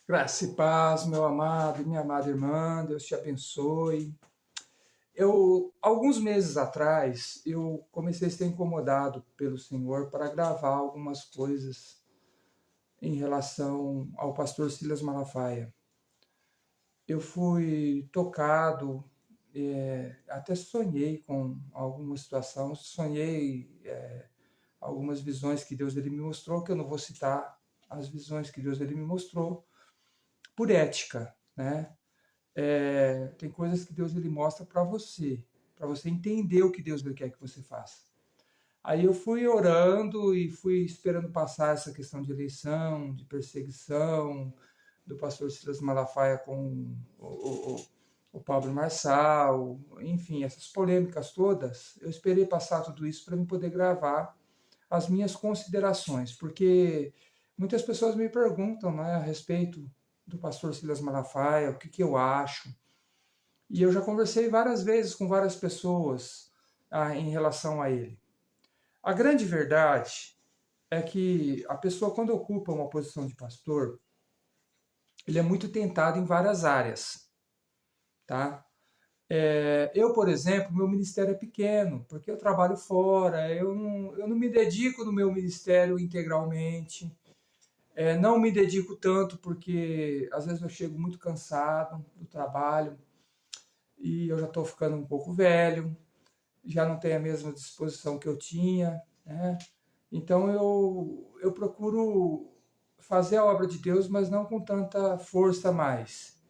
Graça e paz, meu amado e minha amada irmã, Deus te abençoe. Alguns meses atrás, eu comecei a ser incomodado pelo Senhor para gravar algumas coisas em relação ao pastor Silas Malafaia. Eu fui tocado, até sonhei com alguma situação, algumas visões que Deus ele me mostrou, que eu não vou citar as visões que Deus ele me mostrou, por ética, né? Tem coisas que Deus ele mostra para você entender o que Deus ele quer que você faça. Aí eu fui orando e fui esperando passar essa questão de eleição, de perseguição, do pastor Silas Malafaia com o Pablo Marçal, enfim, essas polêmicas todas. Eu esperei passar tudo isso para eu poder gravar as minhas considerações, porque muitas pessoas me perguntam, né, a respeito do pastor Silas Malafaia, o que eu acho. E eu já conversei várias vezes com várias pessoas em relação a ele. A grande verdade é que a pessoa, quando ocupa uma posição de pastor, ele é muito tentado em várias áreas, tá? Eu, por exemplo, meu ministério é pequeno, porque eu trabalho fora, eu não me dedico no meu ministério integralmente, não me dedico tanto porque às vezes eu chego muito cansado do trabalho e eu já estou ficando um pouco velho, já não tenho a mesma disposição que eu tinha, né? Então eu procuro fazer a obra de Deus, mas não com tanta força mais.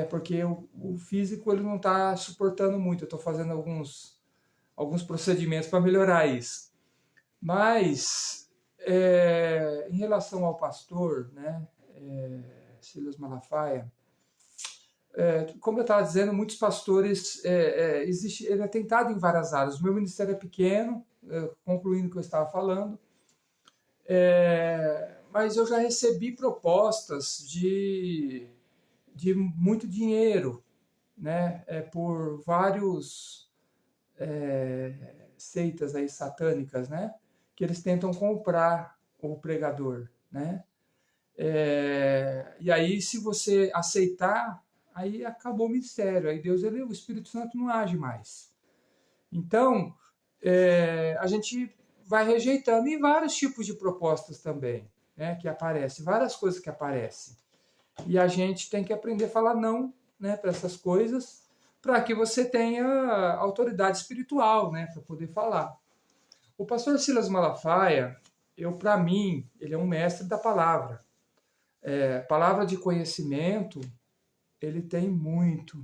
Porque o físico ele não está suportando muito, eu estou fazendo alguns procedimentos para melhorar isso. Mas, em relação ao pastor, né, Silas Malafaia, como eu estava dizendo, muitos pastores, ele é tentado em várias áreas. O meu ministério é pequeno, concluindo o que eu estava falando, mas eu já recebi propostas de muito dinheiro, né, por vários seitas aí satânicas, né, que eles tentam comprar o pregador, né? E aí, se você aceitar, aí acabou o ministério. Aí Deus, o Espírito Santo não age mais. Então, a gente vai rejeitando e vários tipos de propostas também, né, que aparecem, várias coisas que aparecem. E a gente tem que aprender a falar não, né, para essas coisas, para que você tenha autoridade espiritual, né, para poder falar. O pastor Silas Malafaia, para mim, ele é um mestre da palavra. Palavra de conhecimento, ele tem muito.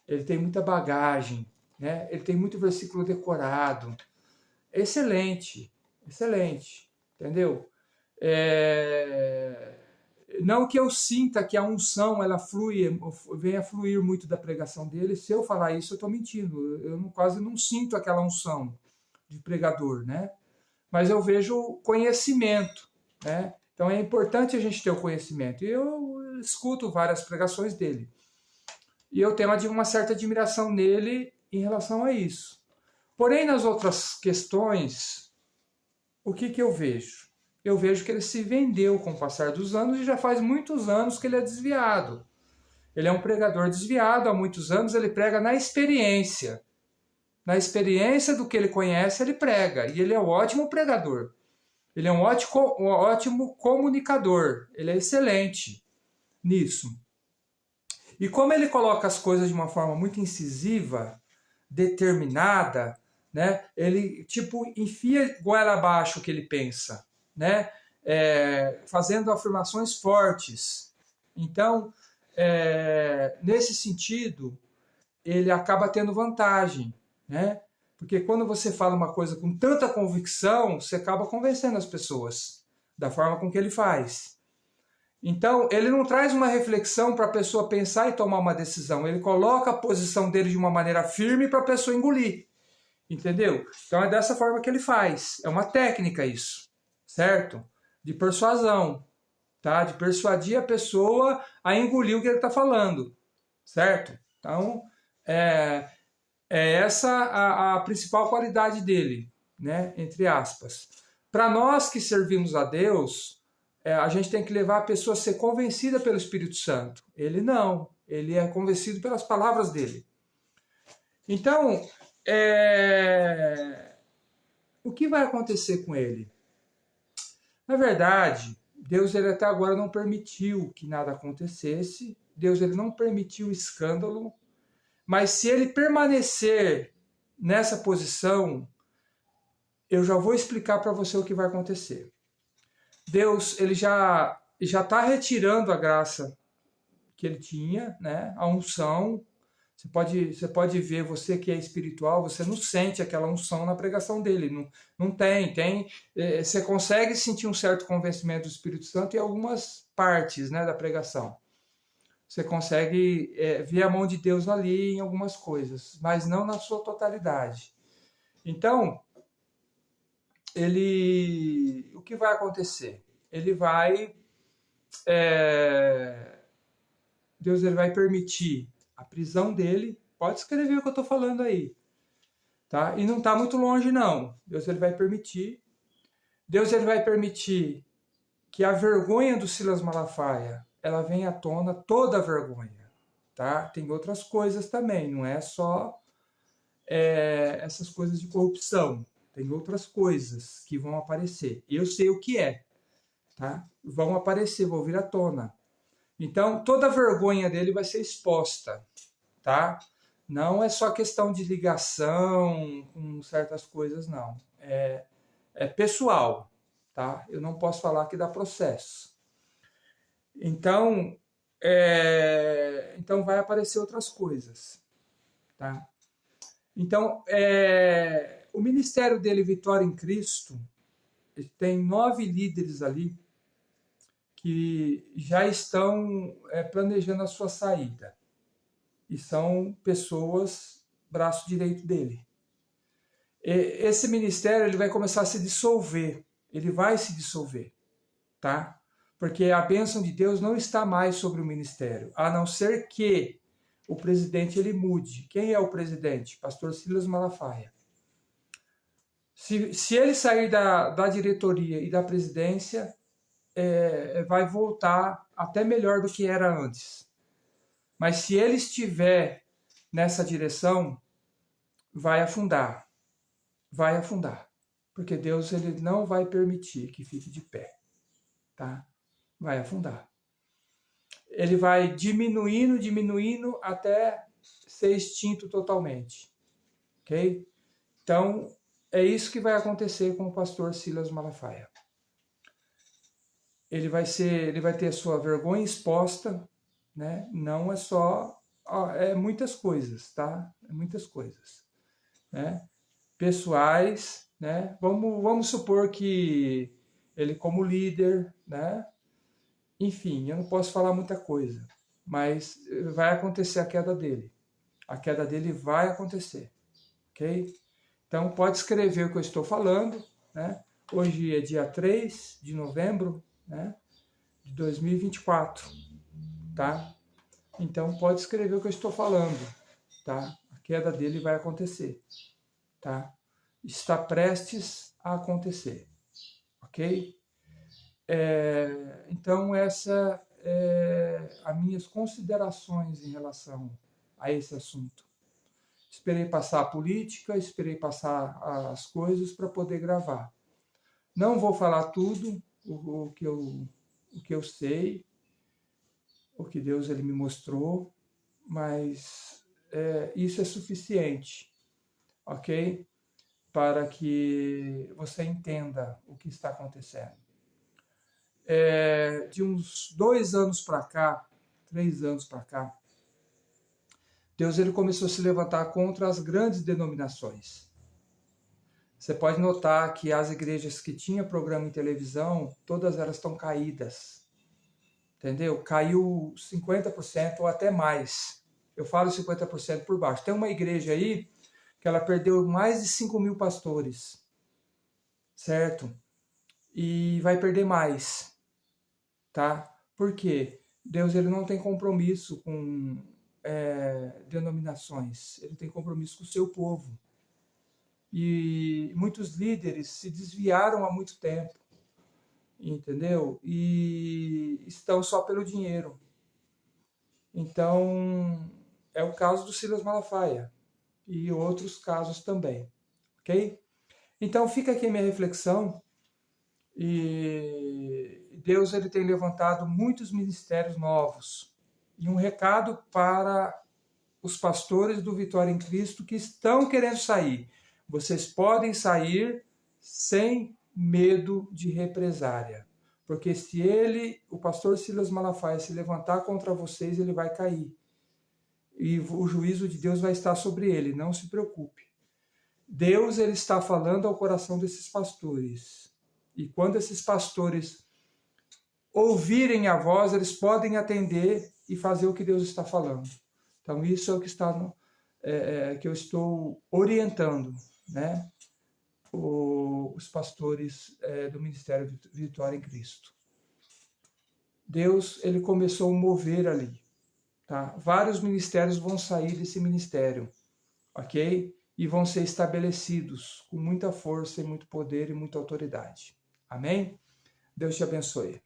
Ele tem muita bagagem, né? Ele tem muito versículo decorado. Excelente, excelente, entendeu? Não que eu sinta que a unção ela venha fluir muito da pregação dele. Se eu falar isso, eu estou mentindo. Eu quase não sinto aquela unção de pregador, né? Mas eu vejo conhecimento, né? Então é importante a gente ter o conhecimento. E eu escuto várias pregações dele. E eu tenho uma certa admiração nele em relação a isso. Porém, nas outras questões, o que eu vejo? Eu vejo que ele se vendeu com o passar dos anos e já faz muitos anos que ele é desviado. Ele é um pregador desviado, há muitos anos ele prega na experiência. Na experiência do que ele conhece, ele prega. E ele é um ótimo pregador. Ele é um ótimo comunicador. Ele é excelente nisso. E como ele coloca as coisas de uma forma muito incisiva, determinada, né? Ele tipo enfia goela abaixo o que ele pensa, né? Fazendo afirmações fortes. Então, nesse sentido, ele acaba tendo vantagem, né? Porque quando você fala uma coisa com tanta convicção, você acaba convencendo as pessoas da forma com que ele faz. Então, ele não traz uma reflexão para a pessoa pensar e tomar uma decisão. Ele coloca a posição dele de uma maneira firme para a pessoa engolir. Entendeu? Então, é dessa forma que ele faz. É uma técnica isso, certo? De persuasão, tá? De persuadir a pessoa a engolir o que ele está falando, certo? Então, é essa a principal qualidade dele, né? Entre aspas. Para nós que servimos a Deus, a gente tem que levar a pessoa a ser convencida pelo Espírito Santo. Ele não, ele é convencido pelas palavras dele. Então, o que vai acontecer com ele? Na verdade, Deus ele até agora não permitiu que nada acontecesse, Deus ele não permitiu escândalo, mas se ele permanecer nessa posição, eu já vou explicar para você o que vai acontecer. Deus ele já está retirando a graça que ele tinha, né? A unção. Você pode ver, você que é espiritual, você não sente aquela unção na pregação dele. Não tem. Você consegue sentir um certo convencimento do Espírito Santo em algumas partes, né, da pregação. Você consegue ver a mão de Deus ali em algumas coisas, mas não na sua totalidade. Então, o que vai acontecer? Deus ele vai permitir a prisão dele. Pode escrever o que eu estou falando aí, tá? E não está muito longe não. Deus ele vai permitir. Deus ele vai permitir que a vergonha do Silas Malafaia ela venha à tona, toda a vergonha, tá? Tem outras coisas também, não é só essas coisas de corrupção. Tem outras coisas que vão aparecer. Eu sei o que é, tá? Vão aparecer, vão vir à tona. Então, toda a vergonha dele vai ser exposta, tá? Não é só questão de ligação com certas coisas, não. É pessoal, tá? Eu não posso falar que dá processo. Então, então vai aparecer outras coisas, tá? Então, o ministério dele, Vitória em Cristo, tem 9 líderes ali que já estão planejando a sua saída. E são pessoas braço direito dele. Esse ministério ele vai começar a se dissolver. Ele vai se dissolver, tá? Porque a bênção de Deus não está mais sobre o ministério, a não ser que o presidente ele mude. Quem é o presidente? Pastor Silas Malafaia. Se ele sair da diretoria e da presidência, vai voltar até melhor do que era antes. Mas se ele estiver nessa direção, vai afundar. Vai afundar. Porque Deus ele não vai permitir que fique de pé. Tá? Vai afundar. Ele vai diminuindo até ser extinto totalmente. Ok? Então, é isso que vai acontecer com o pastor Silas Malafaia. Ele vai ter a sua vergonha exposta, né? Não é só, muitas coisas, tá? Muitas coisas, né? Pessoais, né? Vamos supor que ele como líder, né? Enfim, eu não posso falar muita coisa, mas vai acontecer a queda dele. A queda dele vai acontecer, ok? Então pode escrever o que eu estou falando, né? Hoje é dia 3 de novembro, né? De 2024, tá? Então pode escrever o que eu estou falando, tá? A queda dele vai acontecer, tá? Está prestes a acontecer, ok? Então essa as minhas considerações em relação a esse assunto. Esperei passar a política, esperei passar as coisas para poder gravar. Não vou falar tudo o que eu sei, o que Deus ele me mostrou, mas isso é suficiente, ok? Para que você entenda o que está acontecendo. De uns 2 anos para cá, 3 anos para cá, Deus ele começou a se levantar contra as grandes denominações. Você pode notar que as igrejas que tinham programa em televisão, todas elas estão caídas. Entendeu? Caiu 50% ou até mais. Eu falo 50% por baixo. Tem uma igreja aí que ela perdeu mais de 5.000 pastores. Certo? E vai perder mais. Tá? Por quê? Deus ele não tem compromisso com denominações. Ele tem compromisso com o seu povo. E muitos líderes se desviaram há muito tempo. entendeu? E estão só pelo dinheiro. Então, é o caso do Silas Malafaia e outros casos também, ok? Então, fica aqui a minha reflexão. E Deus ele tem levantado muitos ministérios novos. E um recado para os pastores do Vitória em Cristo que estão querendo sair. Vocês podem sair sem medo de represária. Porque se o pastor Silas Malafaia, se levantar contra vocês, ele vai cair. E o juízo de Deus vai estar sobre ele, não se preocupe. Deus ele está falando ao coração desses pastores. E quando esses pastores ouvirem a voz, eles podem atender e fazer o que Deus está falando. Então, isso é o que que eu estou orientando, né? Os pastores do Ministério Vitória em Cristo. Deus ele começou a mover ali. Tá? Vários ministérios vão sair desse ministério, ok? E vão ser estabelecidos com muita força e muito poder e muita autoridade. Amém? Deus te abençoe.